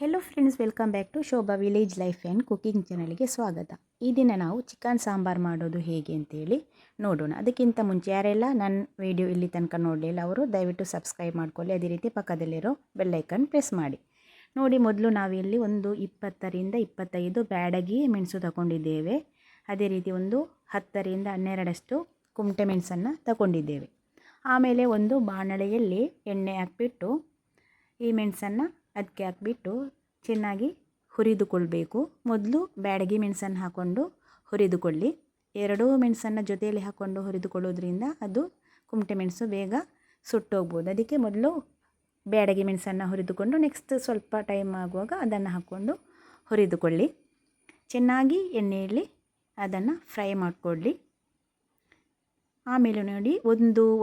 Hello friends, welcome back to Shobha village life and cooking ಚಾನಲ್ಗೆ ಸ್ವಾಗತ. ಈ ದಿನ ನಾವು ಚಿಕನ್ ಸಾಂಬಾರು ಮಾಡೋದು ಹೇಗೆ ಅಂತೇಳಿ ನೋಡೋಣ. ಅದಕ್ಕಿಂತ ಮುಂಚೆ ಯಾರೆಲ್ಲ ನನ್ನ ವಿಡಿಯೋ ಇಲ್ಲಿ ತನಕ ನೋಡಲಿಲ್ಲ ಅವರು ದಯವಿಟ್ಟು ಸಬ್ಸ್ಕ್ರೈಬ್ ಮಾಡ್ಕೊಳ್ಳಿ. ಅದೇ ರೀತಿ ಪಕ್ಕದಲ್ಲಿರೋ ಬೆಲ್ಲೈಕನ್ ಪ್ರೆಸ್ ಮಾಡಿ. ನೋಡಿ, ಮೊದಲು ನಾವಿಲ್ಲಿ ಒಂದು 20ರಿಂದ 25 ಬ್ಯಾಡಗಿ ಮೆಣಸು ತಗೊಂಡಿದ್ದೇವೆ. ಅದೇ ರೀತಿ ಒಂದು 10ರಿಂದ 12 ಕುಮಟೆ ಮೆಣಸನ್ನು ತಗೊಂಡಿದ್ದೇವೆ. ಆಮೇಲೆ ಒಂದು ಬಾಣಲೆಯಲ್ಲಿ ಎಣ್ಣೆ ಹಾಕ್ಬಿಟ್ಟು ಈ ಮೆಣಸನ್ನು ಅದಕ್ಕೆ ಹಾಕ್ಬಿಟ್ಟು ಚೆನ್ನಾಗಿ ಹುರಿದುಕೊಳ್ಬೇಕು. ಮೊದಲು ಬ್ಯಾಡಗಿ ಮೆಣಸನ್ನು ಹಾಕ್ಕೊಂಡು ಹುರಿದುಕೊಳ್ಳಿ. ಎರಡೂ ಮೆಣಸನ್ನು ಜೊತೆಯಲ್ಲಿ ಹಾಕ್ಕೊಂಡು ಹುರಿದುಕೊಳ್ಳೋದ್ರಿಂದ ಅದು ಕುಮಟೆ ಮೆಣಸು ಬೇಗ ಸುಟ್ಟೋಗ್ಬೋದು. ಅದಕ್ಕೆ ಮೊದಲು ಬ್ಯಾಡಗಿ ಮೆಣಸನ್ನು ಹುರಿದುಕೊಂಡು ನೆಕ್ಸ್ಟ್ ಸ್ವಲ್ಪ ಟೈಮ್ ಆಗುವಾಗ ಅದನ್ನು ಹಾಕ್ಕೊಂಡು ಹುರಿದುಕೊಳ್ಳಿ. ಚೆನ್ನಾಗಿ ಎಣ್ಣೆಯಲ್ಲಿ ಅದನ್ನು ಫ್ರೈ ಮಾಡಿಕೊಳ್ಳಿ. ಆಮೇಲೆ ನೋಡಿ,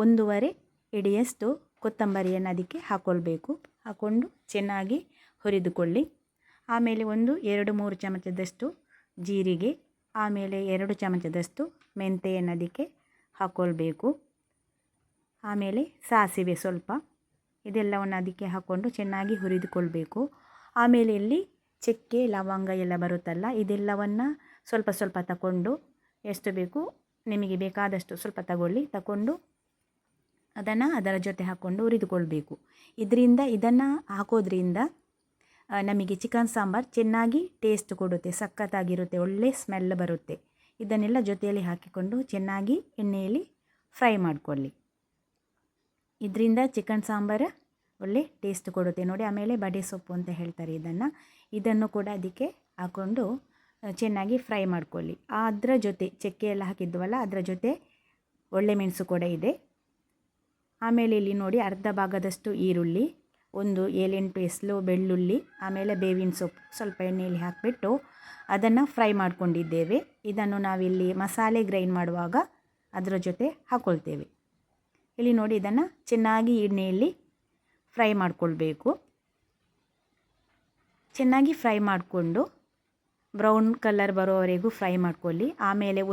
ಒಂದೂವರೆ ಹಿಡಿಯಷ್ಟು ಕೊತ್ತಂಬರಿಯನ್ನು ಅದಕ್ಕೆ ಹಾಕ್ಕೊಳ್ಬೇಕು. ಹಾಕ್ಕೊಂಡು ಚೆನ್ನಾಗಿ ಹುರಿದುಕೊಳ್ಳಿ. ಆಮೇಲೆ 2-3 ಚಮಚದಷ್ಟು ಜೀರಿಗೆ, ಆಮೇಲೆ 2 ಚಮಚದಷ್ಟು ಮೆಂತೆಯನ್ನು ಅದಕ್ಕೆ ಹಾಕ್ಕೊಳ್ಬೇಕು. ಆಮೇಲೆ ಸಾಸಿವೆ ಸ್ವಲ್ಪ, ಇದೆಲ್ಲವನ್ನು ಅದಕ್ಕೆ ಹಾಕ್ಕೊಂಡು ಚೆನ್ನಾಗಿ ಹುರಿದುಕೊಳ್ಬೇಕು. ಆಮೇಲೆ ಇಲ್ಲಿ ಚಕ್ಕೆ ಲವಂಗ ಎಲ್ಲ ಬರುತ್ತಲ್ಲ, ಇದೆಲ್ಲವನ್ನು ಸ್ವಲ್ಪ ಸ್ವಲ್ಪ ತಗೊಂಡು ಎಷ್ಟು ಬೇಕು ನಿಮಗೆ ಬೇಕಾದಷ್ಟು ಸ್ವಲ್ಪ ತಗೊಂಡು ಅದನ್ನು ಅದರ ಜೊತೆ ಹಾಕ್ಕೊಂಡು ಹುರಿದುಕೊಳ್ಬೇಕು. ಇದನ್ನು ಹಾಕೋದ್ರಿಂದ ನಮಗೆ ಚಿಕನ್ ಸಾಂಬಾರು ಚೆನ್ನಾಗಿ ಟೇಸ್ಟ್ ಕೊಡುತ್ತೆ, ಸಖತ್ತಾಗಿರುತ್ತೆ, ಒಳ್ಳೆ ಸ್ಮೆಲ್ ಬರುತ್ತೆ. ಇದನ್ನೆಲ್ಲ ಜೊತೆಯಲ್ಲಿ ಹಾಕಿಕೊಂಡು ಚೆನ್ನಾಗಿ ಎಣ್ಣೆಯಲ್ಲಿ ಫ್ರೈ ಮಾಡಿಕೊಳ್ಳಿ. ಇದರಿಂದ ಚಿಕನ್ ಸಾಂಬಾರು ಒಳ್ಳೆ ಟೇಸ್ಟ್ ಕೊಡುತ್ತೆ ನೋಡಿ. ಆಮೇಲೆ ಬಡೆ ಸೊಪ್ಪು ಅಂತ ಹೇಳ್ತಾರೆ ಇದನ್ನು ಕೂಡ ಅದಕ್ಕೆ ಹಾಕ್ಕೊಂಡು ಚೆನ್ನಾಗಿ ಫ್ರೈ ಮಾಡ್ಕೊಳ್ಳಿ. ಅದರ ಜೊತೆ ಚಕ್ಕೆ ಎಲ್ಲ ಹಾಕಿದ್ವಲ್ಲ, ಅದರ ಜೊತೆ ಒಳ್ಳೆ ಮೆಣಸು ಕೂಡ ಇದೆ. ಆಮೇಲೆ ಇಲ್ಲಿ ನೋಡಿ, ಅರ್ಧ ಭಾಗದಷ್ಟು ಈರುಳ್ಳಿ, 7-8 ಎಸ್ಲು ಬೆಳ್ಳುಳ್ಳಿ, ಆಮೇಲೆ ಬೇವಿನ ಸೊಪ್ಪು ಸ್ವಲ್ಪ ಎಣ್ಣೆಯಲ್ಲಿ ಹಾಕಿಬಿಟ್ಟು ಅದನ್ನು ಫ್ರೈ ಮಾಡ್ಕೊಂಡಿದ್ದೇವೆ. ಇದನ್ನು ನಾವಿಲ್ಲಿ ಮಸಾಲೆ ಗ್ರೈಂಡ್ ಮಾಡುವಾಗ ಅದರ ಜೊತೆ ಹಾಕ್ಕೊಳ್ತೇವೆ. ಇಲ್ಲಿ ನೋಡಿ, ಇದನ್ನು ಚೆನ್ನಾಗಿ ಎಣ್ಣೆಯಲ್ಲಿ ಫ್ರೈ ಮಾಡಿಕೊಳ್ಬೇಕು. ಚೆನ್ನಾಗಿ ಫ್ರೈ ಮಾಡಿಕೊಂಡು ಬ್ರೌನ್ ಕಲರ್ ಬರೋವರೆಗೂ ಫ್ರೈ ಮಾಡ್ಕೊಳ್ಳಿ. ಆಮೇಲೆ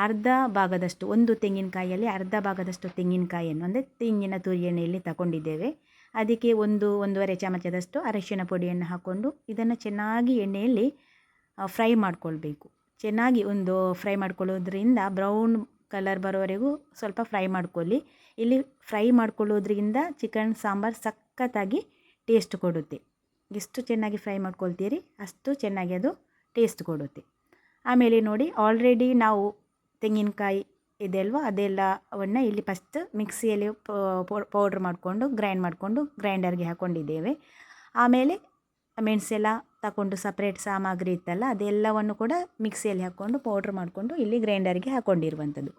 ಅರ್ಧ ಭಾಗದಷ್ಟು, ತೆಂಗಿನಕಾಯಿಯಲ್ಲಿ ಅರ್ಧ ಭಾಗದಷ್ಟು ತೆಂಗಿನಕಾಯಿಯನ್ನು ಅಂದರೆ ತೆಂಗಿನ ತುರಿ ಎಣ್ಣೆಯಲ್ಲಿ ತಗೊಂಡಿದ್ದೇವೆ. ಅದಕ್ಕೆ 1-1.5 ಚಮಚದಷ್ಟು ಅರಿಶಿಣ ಪುಡಿಯನ್ನು ಹಾಕ್ಕೊಂಡು ಇದನ್ನು ಚೆನ್ನಾಗಿ ಎಣ್ಣೆಯಲ್ಲಿ ಫ್ರೈ ಮಾಡಿಕೊಳ್ಬೇಕು. ಚೆನ್ನಾಗಿ ಫ್ರೈ ಮಾಡ್ಕೊಳ್ಳೋದ್ರಿಂದ ಬ್ರೌನ್ ಕಲರ್ ಬರೋವರೆಗೂ ಸ್ವಲ್ಪ ಫ್ರೈ ಮಾಡ್ಕೊಳ್ಳಿ. ಇಲ್ಲಿ ಫ್ರೈ ಮಾಡ್ಕೊಳ್ಳೋದ್ರಿಂದ ಚಿಕನ್ ಸಾಂಬಾರು ಸಖತ್ತಾಗಿ ಟೇಸ್ಟ್ ಕೊಡುತ್ತೆ. ಎಷ್ಟು ಚೆನ್ನಾಗಿ ಫ್ರೈ ಮಾಡ್ಕೊಳ್ತೀರಿ ಅಷ್ಟು ಚೆನ್ನಾಗಿ ಅದು ಟೇಸ್ಟ್ ಕೊಡುತ್ತೆ. ಆಮೇಲೆ ನೋಡಿ, ಆಲ್ರೆಡಿ ನಾವು ತೆಂಗಿನಕಾಯಿ ಇದೆ ಅಲ್ವಾ, ಅದೆಲ್ಲವನ್ನು ಇಲ್ಲಿ ಫಸ್ಟ್ ಮಿಕ್ಸಿಯಲ್ಲಿ ಪೌಡ್ರ್ ಮಾಡಿಕೊಂಡು ಗ್ರೈಂಡರ್ಗೆ ಹಾಕ್ಕೊಂಡಿದ್ದೇವೆ. ಆಮೇಲೆ ಮೆಣಸೆಲ್ಲ ತಗೊಂಡು ಸಪ್ರೇಟ್ ಸಾಮಗ್ರಿ ಇತ್ತಲ್ಲ, ಅದೆಲ್ಲವನ್ನು ಕೂಡ ಮಿಕ್ಸಿಯಲ್ಲಿ ಹಾಕ್ಕೊಂಡು ಪೌಡ್ರ್ ಮಾಡಿಕೊಂಡು ಇಲ್ಲಿ ಗ್ರೈಂಡರ್ಗೆ ಹಾಕ್ಕೊಂಡಿರುವಂಥದ್ದು.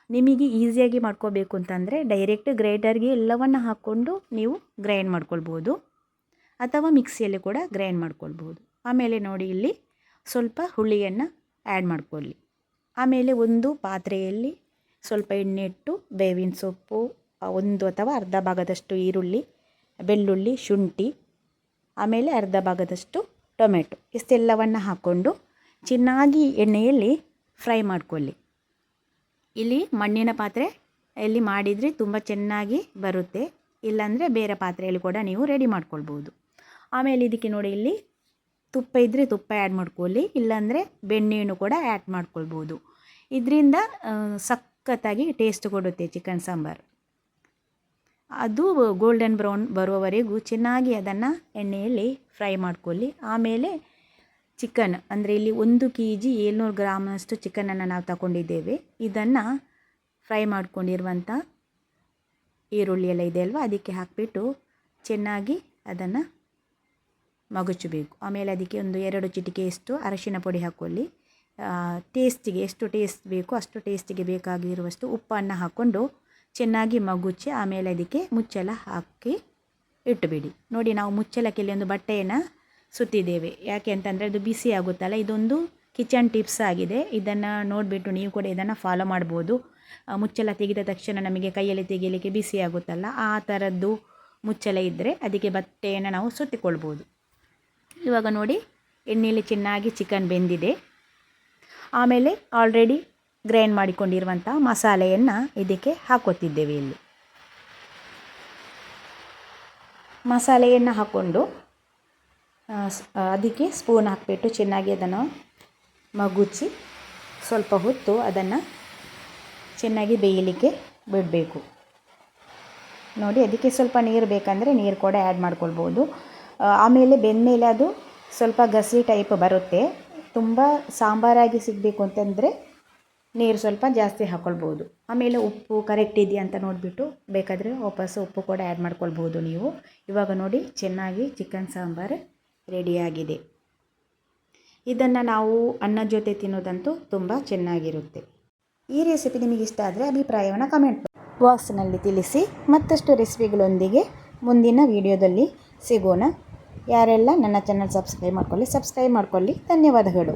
ನಿಮಗೆ ಈಸಿಯಾಗಿ ಮಾಡ್ಕೋಬೇಕು ಅಂತಂದರೆ ಡೈರೆಕ್ಟ್ ಗ್ರೈಂಡರ್ಗೆ ಎಲ್ಲವನ್ನು ಹಾಕ್ಕೊಂಡು ನೀವು ಗ್ರೈಂಡ್ ಮಾಡ್ಕೊಳ್ಬೋದು, ಅಥವಾ ಮಿಕ್ಸಿಯಲ್ಲಿ ಕೂಡ ಗ್ರೈಂಡ್ ಮಾಡ್ಕೊಳ್ಬೋದು. ಆಮೇಲೆ ನೋಡಿ, ಇಲ್ಲಿ ಸ್ವಲ್ಪ ಹುಳಿಯನ್ನು ಆ್ಯಡ್ ಮಾಡ್ಕೊಳ್ಳಿ. ಆಮೇಲೆ ಒಂದು ಪಾತ್ರೆಯಲ್ಲಿ ಸ್ವಲ್ಪ ಎಣ್ಣೆ ಇಟ್ಟು ಬೇವಿನ ಸೊಪ್ಪು, 1 ಅಥವಾ ಅರ್ಧ ಭಾಗದಷ್ಟು ಈರುಳ್ಳಿ, ಬೆಳ್ಳುಳ್ಳಿ, ಶುಂಠಿ, ಆಮೇಲೆ ಅರ್ಧ ಭಾಗದಷ್ಟು ಟೊಮೆಟೊ, ಇಷ್ಟೆಲ್ಲವನ್ನು ಹಾಕ್ಕೊಂಡು ಚೆನ್ನಾಗಿ ಎಣ್ಣೆಯಲ್ಲಿ ಫ್ರೈ ಮಾಡಿಕೊಳ್ಳಿ. ಇಲ್ಲಿ ಮಣ್ಣಿನ ಪಾತ್ರೆಯಲ್ಲಿ ಮಾಡಿದರೆ ತುಂಬ ಚೆನ್ನಾಗಿ ಬರುತ್ತೆ, ಇಲ್ಲಾಂದರೆ ಬೇರೆ ಪಾತ್ರೆಯಲ್ಲಿ ಕೂಡ ನೀವು ರೆಡಿ ಮಾಡ್ಕೊಳ್ಬೋದು. ಆಮೇಲೆ ಇದಕ್ಕೆ ನೋಡಿ, ಇಲ್ಲಿ ತುಪ್ಪ ಇದ್ದರೆ ತುಪ್ಪ ಆ್ಯಡ್ ಮಾಡ್ಕೊಳ್ಳಿ, ಇಲ್ಲಾಂದರೆ ಬೆಣ್ಣೆಯನ್ನು ಕೂಡ ಆ್ಯಡ್ ಮಾಡ್ಕೊಳ್ಬೋದು. ಇದರಿಂದ ಸಖತ್ತಾಗಿ ಟೇಸ್ಟ್ ಕೊಡುತ್ತೆ ಚಿಕನ್ ಸಾಂಬಾರು. ಅದು ಗೋಲ್ಡನ್ ಬ್ರೌನ್ ಬರುವವರೆಗೂ ಚೆನ್ನಾಗಿ ಅದನ್ನು ಎಣ್ಣೆಯಲ್ಲಿ ಫ್ರೈ ಮಾಡ್ಕೊಳ್ಳಿ. ಆಮೇಲೆ ಚಿಕನ್ ಅಂದರೆ ಇಲ್ಲಿ 1 kg 700 ಗ್ರಾಮಷ್ಟು ಚಿಕನನ್ನು ನಾವು ತಗೊಂಡಿದ್ದೇವೆ. ಇದನ್ನು ಫ್ರೈ ಮಾಡ್ಕೊಂಡಿರುವಂಥ ಈರುಳ್ಳಿ ಎಲ್ಲ ಇದೆ ಅಲ್ವಾ, ಅದಕ್ಕೆ ಹಾಕಿಬಿಟ್ಟು ಚೆನ್ನಾಗಿ ಅದನ್ನು ಮಗುಚಬೇಕು. ಆಮೇಲೆ ಅದಕ್ಕೆ 2 ಚಿಟಿಕೆಯಷ್ಟು ಅರಿಶಿಣ ಪುಡಿ ಹಾಕ್ಕೊಳ್ಳಿ. ಟೇಸ್ಟಿಗೆ ಎಷ್ಟು ಟೇಸ್ಟ್ ಬೇಕೋ ಅಷ್ಟು ಟೇಸ್ಟಿಗೆ ಬೇಕಾಗಿರುವಷ್ಟು ಉಪ್ಪನ್ನು ಹಾಕ್ಕೊಂಡು ಚೆನ್ನಾಗಿ ಮಗುಚಿ ಆಮೇಲೆ ಅದಕ್ಕೆ ಮುಚ್ಚಳ ಹಾಕಿ ಇಟ್ಟುಬಿಡಿ. ನೋಡಿ, ನಾವು ಮುಚ್ಚಳಕ್ಕೆ ಇಲ್ಲಿ ಒಂದು ಬಟ್ಟೆಯನ್ನು ಸುತ್ತಿದ್ದೇವೆ. ಯಾಕೆ ಅಂತಂದರೆ ಅದು ಬಿಸಿ ಆಗುತ್ತಲ್ಲ. ಇದೊಂದು ಕಿಚನ್ ಟಿಪ್ಸ್ ಆಗಿದೆ, ಇದನ್ನು ನೋಡಿಬಿಟ್ಟು ನೀವು ಕೂಡ ಇದನ್ನು ಫಾಲೋ ಮಾಡ್ಬೋದು. ಮುಚ್ಚಳ ತೆಗೆದ ತಕ್ಷಣ ನಮಗೆ ಕೈಯಲ್ಲಿ ತೆಗೆಯಲಿಕ್ಕೆ ಬಿಸಿ ಆಗುತ್ತಲ್ಲ, ಆ ಥರದ್ದು ಮುಚ್ಚಳ ಇದ್ದರೆ ಅದಕ್ಕೆ ಬಟ್ಟೆಯನ್ನು ನಾವು ಸುತ್ತಿಕೊಳ್ಬೋದು. ಇವಾಗ ನೋಡಿ, ಎಣ್ಣೆಯಲ್ಲಿ ಚೆನ್ನಾಗಿ ಚಿಕನ್ ಬೆಂದಿದೆ. ಆಮೇಲೆ ಆಲ್ರೆಡಿ ಗ್ರೈಂಡ್ ಮಾಡಿಕೊಂಡಿರುವಂಥ ಮಸಾಲೆಯನ್ನು ಇದಕ್ಕೆ ಹಾಕೋತಿದ್ದೇವೆ. ಇಲ್ಲಿ ಮಸಾಲೆಯನ್ನು ಹಾಕ್ಕೊಂಡು ಅದಕ್ಕೆ ಸ್ಪೂನ್ ಹಾಕಿಬಿಟ್ಟು ಚೆನ್ನಾಗಿ ಅದನ್ನು ಮಗುಚಿ ಸ್ವಲ್ಪ ಹೊತ್ತು ಅದನ್ನು ಚೆನ್ನಾಗಿ ಬೇಯಲಿಕ್ಕೆ ಬಿಡಬೇಕು. ನೋಡಿ, ಅದಕ್ಕೆ ಸ್ವಲ್ಪ ನೀರು ಬೇಕಂದರೆ ನೀರು ಕೂಡ ಆ್ಯಡ್ ಮಾಡ್ಕೊಳ್ಬೋದು. ಆಮೇಲೆ ಬೆಂದಮೇಲೆ ಅದು ಸ್ವಲ್ಪ ಗಸಿ ಟೈಪ್ ಬರುತ್ತೆ. ತುಂಬ ಸಾಂಬಾರಾಗಿ ಸಿಗಬೇಕು ಅಂತಂದರೆ ನೀರು ಸ್ವಲ್ಪ ಜಾಸ್ತಿ ಹಾಕ್ಕೊಳ್ಬೋದು. ಆಮೇಲೆ ಉಪ್ಪು ಕರೆಕ್ಟ್ ಇದೆಯಾ ಅಂತ ನೋಡಿಬಿಟ್ಟು ಬೇಕಾದರೆ ವಾಪಸ್ಸು ಉಪ್ಪು ಕೂಡ ಆ್ಯಡ್ ಮಾಡ್ಕೊಳ್ಬೋದು ನೀವು. ಇವಾಗ ನೋಡಿ, ಚೆನ್ನಾಗಿ ಚಿಕನ್ ಸಾಂಬಾರು ರೆಡಿಯಾಗಿದೆ. ಇದನ್ನು ನಾವು ಅನ್ನದ ಜೊತೆ ತಿನ್ನೋದಂತೂ ತುಂಬ ಚೆನ್ನಾಗಿರುತ್ತೆ. ಈ ರೆಸಿಪಿ ನಿಮಗೆ ಇಷ್ಟ ಆದರೆ ಅಭಿಪ್ರಾಯವನ್ನು ಕಮೆಂಟ್ ಬಾಕ್ಸ್ನಲ್ಲಿ ತಿಳಿಸಿ. ಮತ್ತಷ್ಟು ರೆಸಿಪಿಗಳೊಂದಿಗೆ ಮುಂದಿನ ವಿಡಿಯೋದಲ್ಲಿ ಸಿಗೋಣ. ಯಾರೆಲ್ಲ ನನ್ನ ಚಾನಲ್ ಸಬ್ಸ್ಕ್ರೈಬ್ ಮಾಡ್ಕೊಳ್ಳಿ. ಧನ್ಯವಾದಗಳು.